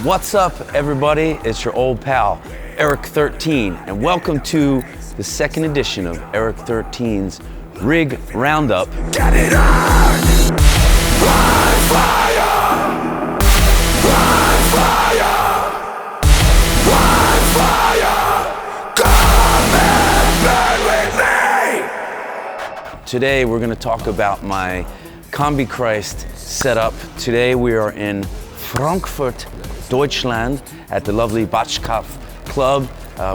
What's up, everybody? It's your old pal, ERIC13, and welcome to the second edition of ERIC13's Rig Roundup. Get it on! Run fire! Run fire! Run fire! Come and burn with me! Today we're going to talk about my Combichrist setup. Today we are in Frankfurt, Deutschland at the lovely Batschkapp club.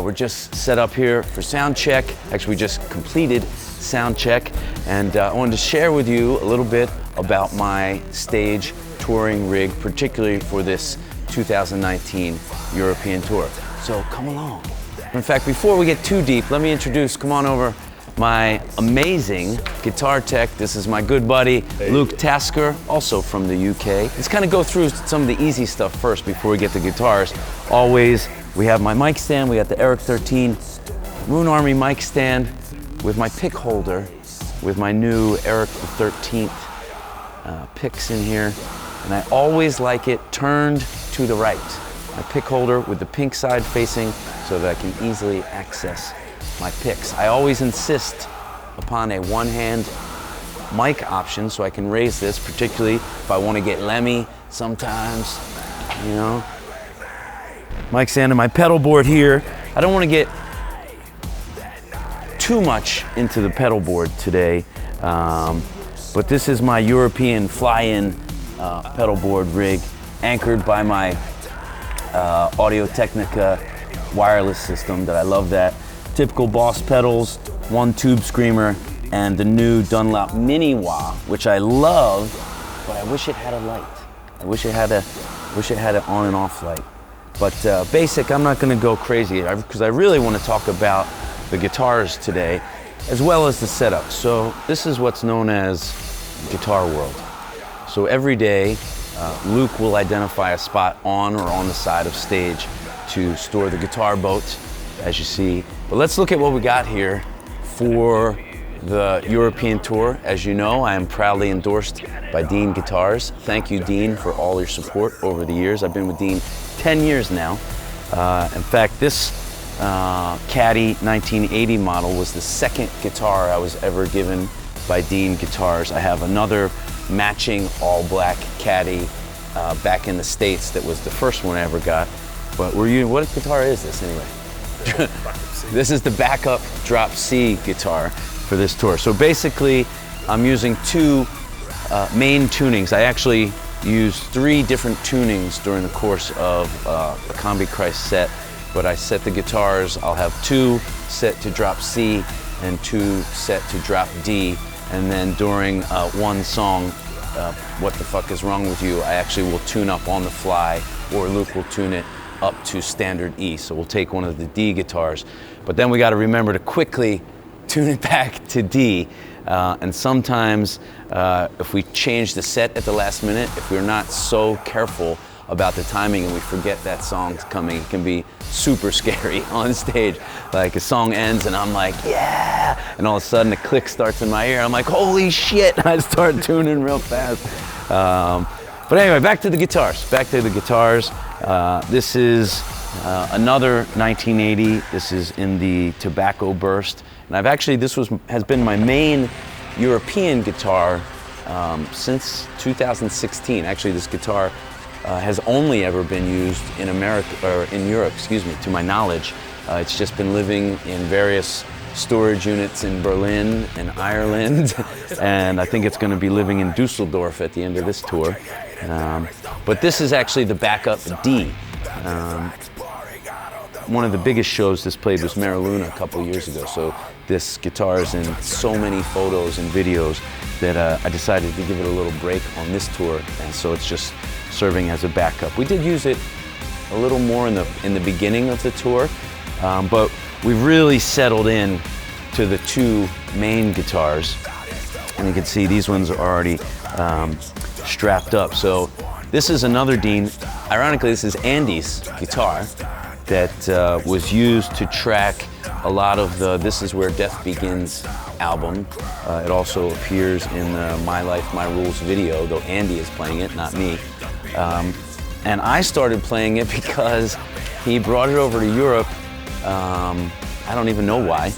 We're just set up here for sound check. Actually, we just completed sound check, and I wanted to share with you a little bit about my stage touring rig, particularly for this 2019 European tour. So come along. In fact, before we get too deep, let me introduce, come on over, my amazing guitar tech. This is my good buddy, Luke Tasker, also from the UK. Let's kind of go through some of the easy stuff first before we get to guitars. Always, we have my mic stand. We got the ERIC13 Moon Army mic stand with my pick holder, with my new ERIC13 picks in here. And I always like it turned to the right. My pick holder with the pink side facing so that I can easily access my picks. I always insist upon a one-hand mic option so I can raise this, particularly if I want to get lemmy sometimes, you know. Mic stand and my pedal board here. I don't want to get too much into the pedal board today, but this is my European fly-in pedal board rig, anchored by my Audio-Technica wireless system that I love that. Typical Boss pedals, one tube screamer, and the new Dunlop Mini Wah, which I love, but I wish it had a light. I wish it had an on and off light. But basic, I'm not gonna go crazy because I really want to talk about the guitars today, as well as the setup. So this is what's known as Guitar World. So every day, Luke will identify a spot on or on the side of stage to store the guitar boat, as you see. But let's look at what we got here for the European tour. As you know, I am proudly endorsed by Dean Guitars. Thank you, Dean, for all your support over the years. I've been with Dean 10 years now. In fact, this Caddy 1980 model was the second guitar I was ever given by Dean Guitars. I have another matching all-black Caddy back in the States that was the first one I ever got. But what guitar is this anyway? This is the backup drop C guitar for this tour. So basically, I'm using two main tunings. I actually use 3 different tunings during the course of a Combichrist set, but I set the guitars. I'll have 2 set to drop C and 2 set to drop D. And then during one song, What the Fuck Is Wrong With You, I actually will tune up on the fly, or Luke will tune it up to standard E. So we'll take one of the D guitars, but then we got to remember to quickly tune it back to D. And sometimes if we change the set at the last minute, if we're not so careful about the timing and we forget that song's coming, it can be super scary on stage. Like a song ends and I'm like, yeah, and all of a sudden a click starts in my ear. I'm like, holy shit, I start tuning real fast. But anyway, back to the guitars. This is another 1980. This is in the Tobacco Burst. And I've actually, has been my main European guitar since 2016. Actually, this guitar has only ever been used in America, or in Europe, excuse me, to my knowledge. It's just been living in various storage units in Berlin and Ireland, and I think it's going to be living in Dusseldorf at the end of this tour. But this is actually the backup D. One of the biggest shows this played was Mariluna a couple years ago, so this guitar is in so many photos and videos that I decided to give it a little break on this tour, and so it's just serving as a backup. We did use it a little more in the beginning of the tour, but we've really settled in to the 2 main guitars, and you can see these ones are already strapped up. So this is another Dean. Ironically, this is Andy's guitar that was used to track a lot of the This Is Where Death Begins album. It also appears in the My Life, My Rules video, though Andy is playing it, not me. And I started playing it because he brought it over to Europe. I don't even know why.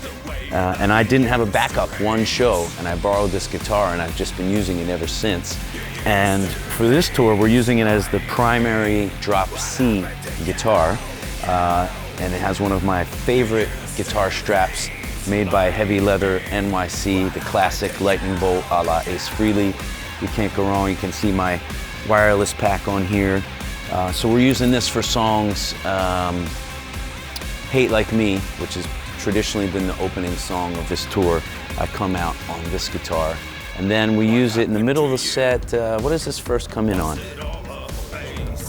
And I didn't have a backup one show, and I borrowed this guitar, and I've just been using it ever since. And for this tour, we're using it as the primary drop C guitar. And it has one of my favorite guitar straps made by Heavy Leather NYC, the classic lightning bolt a la Ace Frehley. You can't go wrong. You can see my wireless pack on here. So we're using this for songs, Hate Like Me, which has traditionally been the opening song of this tour. I come out on this guitar. And then we use it in the middle of the set. What does this first come in on?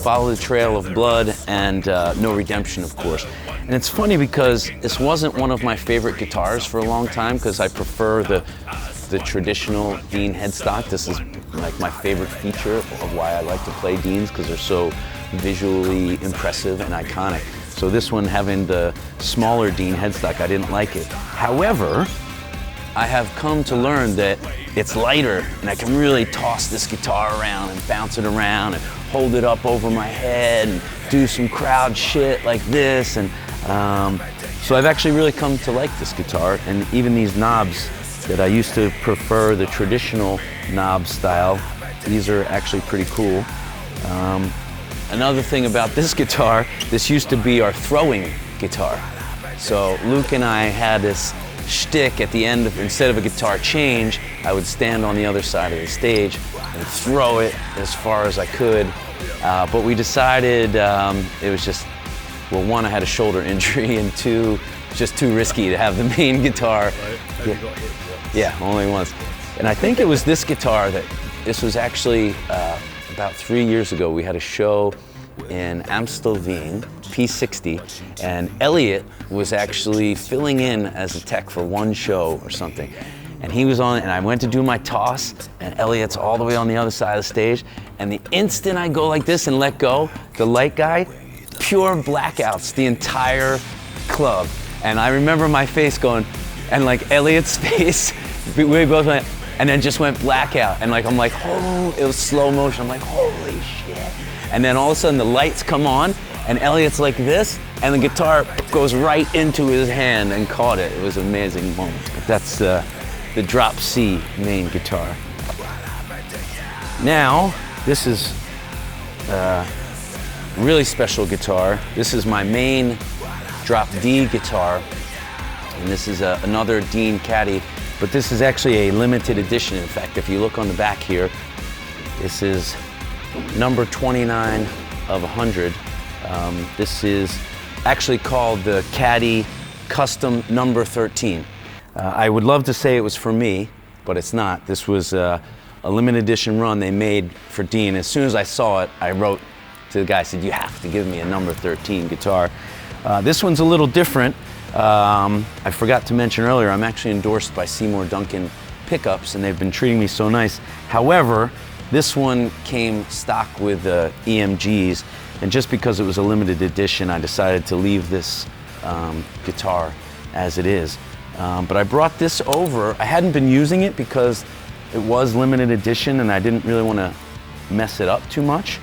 Follow the Trail of Blood and No Redemption, of course. And it's funny because this wasn't one of my favorite guitars for a long time because I prefer the traditional Dean headstock. This is like my favorite feature of why I like to play Deans, because they're so visually impressive and iconic. So this one, having the smaller Dean headstock, I didn't like it. However, I have come to learn that it's lighter and I can really toss this guitar around and bounce it around and hold it up over my head and do some crowd shit like this. And so I've actually really come to like this guitar, and even these knobs that I used to prefer the traditional knob style, these are actually pretty cool. Another thing about this guitar, this used to be our throwing guitar. So Luke and I had this shtick at the end of, instead of a guitar change, I would stand on the other side of the stage and throw it as far as I could. But we decided it was just, well, one, I had a shoulder injury, and two, just too risky to have the main guitar. Yeah, only once. And I think it was this guitar this was actually about 3 years ago. We had a show in Amstelveen, P60, and Elliot was actually filling in as a tech for one show or something. And he was on, and I went to do my toss, and Elliot's all the way on the other side of the stage, and the instant I go like this and let go, the light guy, pure blackouts the entire club. And I remember my face going, and like Elliot's face, we both went, and then just went blackout. And like, I'm like, oh, it was slow motion. I'm like, holy shit. And then all of a sudden the lights come on, and Elliot's like this, and the guitar goes right into his hand and caught it. It was an amazing moment. But that's the drop C main guitar. Now, this is a really special guitar. This is my main drop D guitar, and this is another Dean Caddy, but this is actually a limited edition. In fact, if you look on the back here, this is number 29 of 100. This is actually called the Caddy Custom number 13. I would love to say it was for me, but it's not. This was a limited edition run they made for Dean. As soon as I saw it, I wrote to the guy, I said, you have to give me a number 13 guitar. This one's a little different. I forgot to mention earlier, I'm actually endorsed by Seymour Duncan pickups, and they've been treating me so nice. However, this one came stock with EMGs, and just because it was a limited edition, I decided to leave this guitar as it is. But I brought this over. I hadn't been using it because it was limited edition, and I didn't really want to mess it up too much.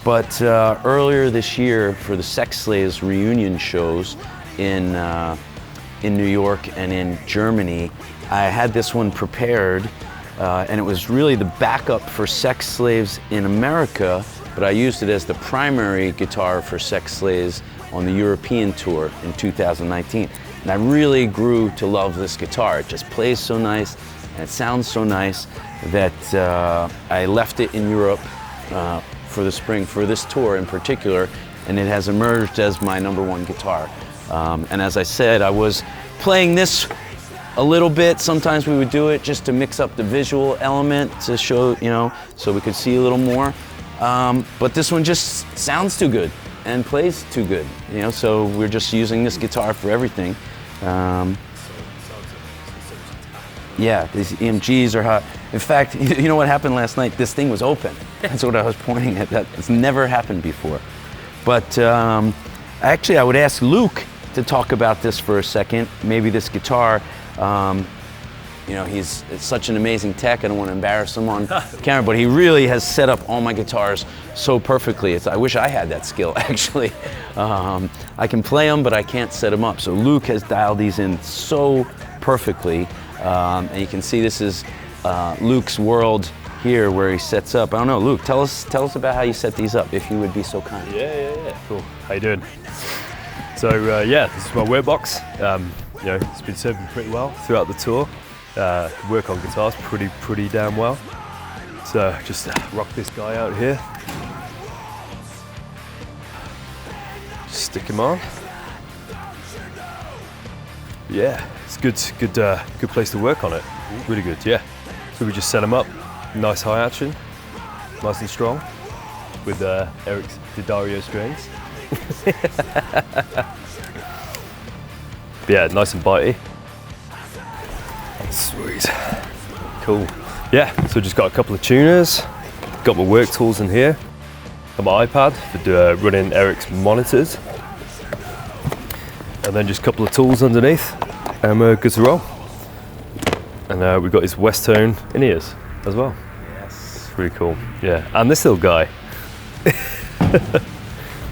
But earlier this year, for the Sex Slaves reunion shows in New York and in Germany, I had this one prepared, and it was really the backup for Sex Slaves in America, but I used it as the primary guitar for Sex Slaves on the European tour in 2019. And I really grew to love this guitar. It just plays so nice, and it sounds so nice that I left it in Europe for the spring, for this tour in particular, and it has emerged as my #1 guitar. And as I said, I was playing this a little bit. Sometimes we would do it just to mix up the visual element to show, so we could see a little more. But this one just sounds too good and plays too good, so we're just using this guitar for everything. Yeah, these EMGs are hot. In fact, you know what happened last night? This thing was open. That's what I was pointing at. That's never happened before. But actually, I would ask Luke to talk about this for a second. Maybe this guitar. You know, he's such an amazing tech. I don't want to embarrass him on camera, but he really has set up all my guitars so perfectly. I wish I had that skill, actually. I can play them, but I can't set them up. So Luke has dialed these in so perfectly. And you can see this is Luke's world here where he sets up. I don't know, Luke, tell us about how you set these up, if you would be so kind. Yeah, cool. How you doing? So yeah, this is my workbox. You know, it's been serving pretty well throughout the tour. Work on guitars pretty damn well. So just rock this guy out here. Just stick him on. Yeah, it's good place to work on it. Really good, yeah. So we just set him up, nice high action, nice and strong, with Eric's D'Addario strings. Yeah, nice and bitey. Sweet. Cool. Yeah, so just got a couple of tuners, got my work tools in here, got my iPad for running Eric's monitors, and then just a couple of tools underneath, and we're good to roll. And we've got his Westone in-ears as well. Yes. Pretty cool. Yeah, and this little guy.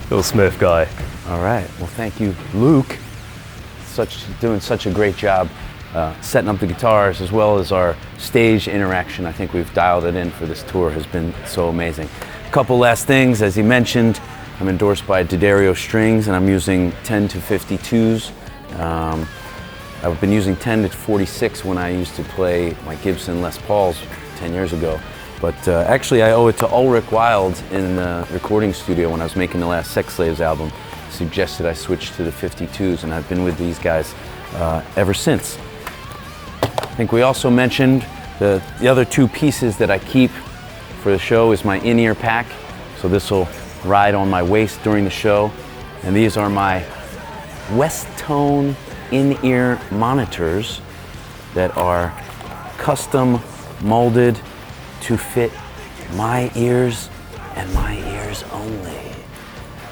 Little Smurf guy. All right, well thank you, Luke. Doing such a great job setting up the guitars as well as our stage interaction. I think we've dialed it in for this tour, has been so amazing. A couple last things, as he mentioned, I'm endorsed by D'Addario strings and I'm using 10 to 52s. I've been using 10 to 46 when I used to play my Gibson Les Pauls 10 years ago. But actually I owe it to Ulrich Wild in the recording studio when I was making the last Sex Slaves album. Suggested I switch to the 52s, and I've been with these guys ever since. I think we also mentioned the other two pieces that I keep for the show is my in-ear pack. So this will ride on my waist during the show. And these are my Westone in-ear monitors that are custom molded to fit my ears and my ears only.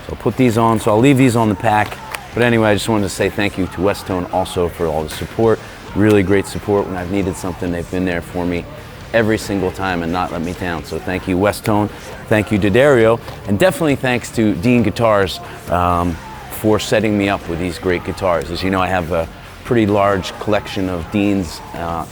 So I'll put these on, so I'll leave these on the pack. But anyway, I just wanted to say thank you to Westone also for all the support. Really great support when I've needed something. They've been there for me every single time and not let me down. So thank you, Westone. Thank you, D'Addario. And definitely thanks to Dean Guitars for setting me up with these great guitars. As you know, I have a pretty large collection of Deans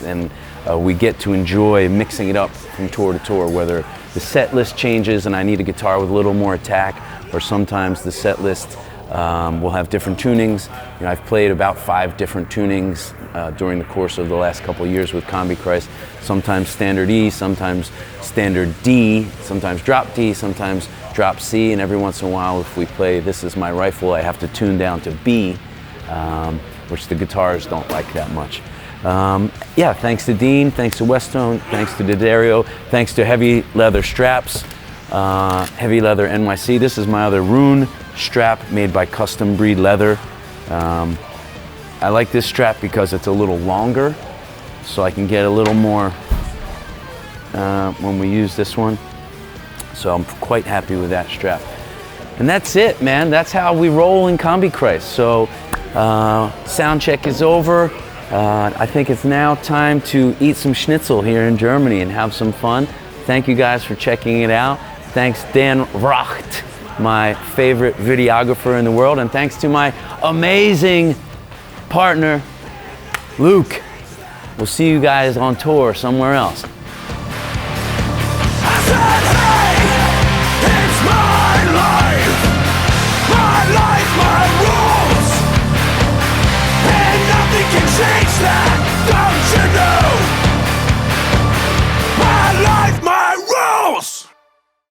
and we get to enjoy mixing it up from tour to tour, whether the set list changes and I need a guitar with a little more attack, or sometimes the set list will have different tunings. You know, I've played about 5 different tunings during the course of the last couple of years with Combichrist. Sometimes standard E, sometimes standard D, sometimes drop D, sometimes drop C, and every once in a while if we play This Is My Rifle, I have to tune down to B, which the guitars don't like that much. Yeah, thanks to Dean, thanks to Westone, thanks to D'Addario, thanks to Heavy Leather Straps, Heavy Leather NYC. This is my other Rune strap made by Custom Breed Leather. I like this strap because it's a little longer, so I can get a little more when we use this one. So I'm quite happy with that strap. And that's it, man. That's how we roll in Combichrist. So sound check is over. I think it's now time to eat some schnitzel here in Germany and have some fun. Thank you guys for checking it out. Thanks Dan Rawkt, my favorite videographer in the world, and thanks to my amazing partner, Luke. We'll see you guys on tour somewhere else.